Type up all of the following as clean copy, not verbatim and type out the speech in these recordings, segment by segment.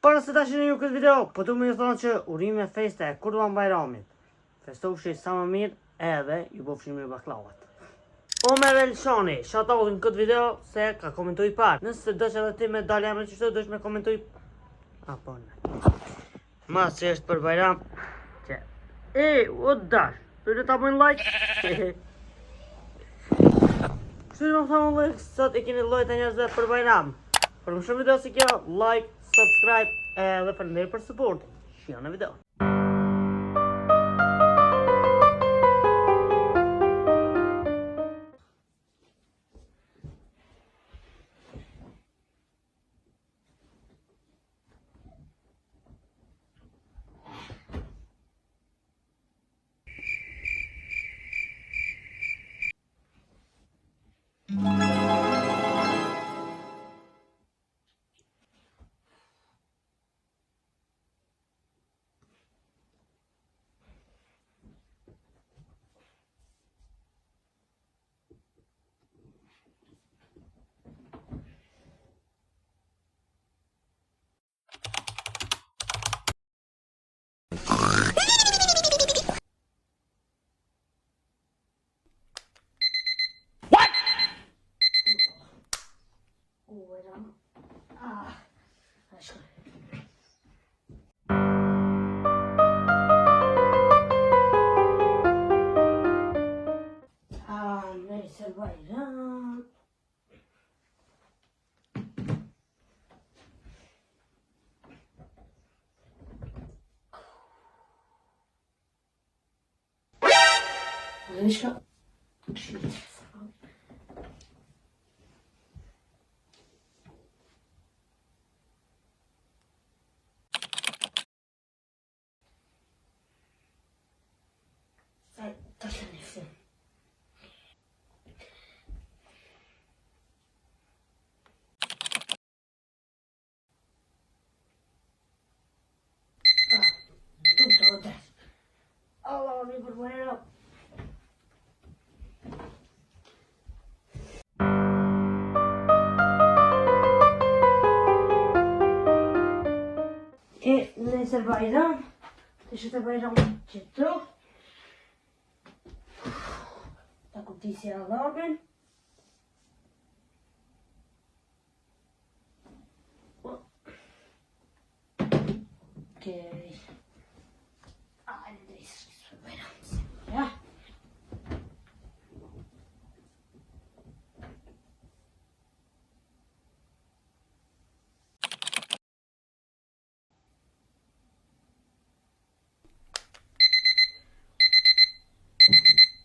Para se ta shihni ju këtë video, po du me ju thonë që urime feste e Kurban Bajramit. Festofshi sa më mirë edhe ju bëfshi me baklavat. Omer Elshani, shout-out në këtë video se ka komentuj parë. Nëse dësh edhe ti me dalë jamre qështu, dësh me komentuj... po ne. Mas që është për Bajram, që... o dash, të ta bëjnë like. Kështu më thamë like, sot e keni lojt e njerëzve për Bajram. Për më shumë video si kjo, like, subscribe, edhe faleminderit për support. Shijon në video. Neyse Bayram. Лишка. Точно не все. Allah me perdoe. E nesse Bayram, deixa eu Bayram de troco. Tá com a alarme. Ok. Ai, deixa isso Bayram. Ja.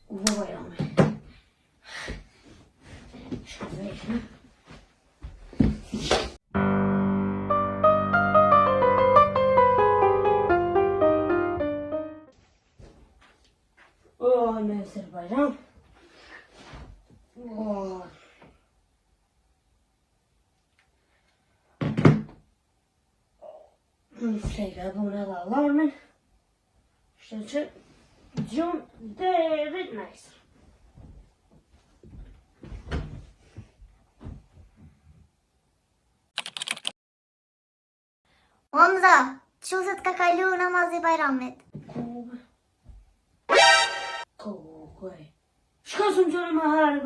Vou Bayram. Deixa eu ver, né? Neyse Bayram. Sega buna da alarmen. İşte John David Nice. Hamza, çuzet ka kalu namazi Bayramit. Kokoj. Shka së më qënë më herë,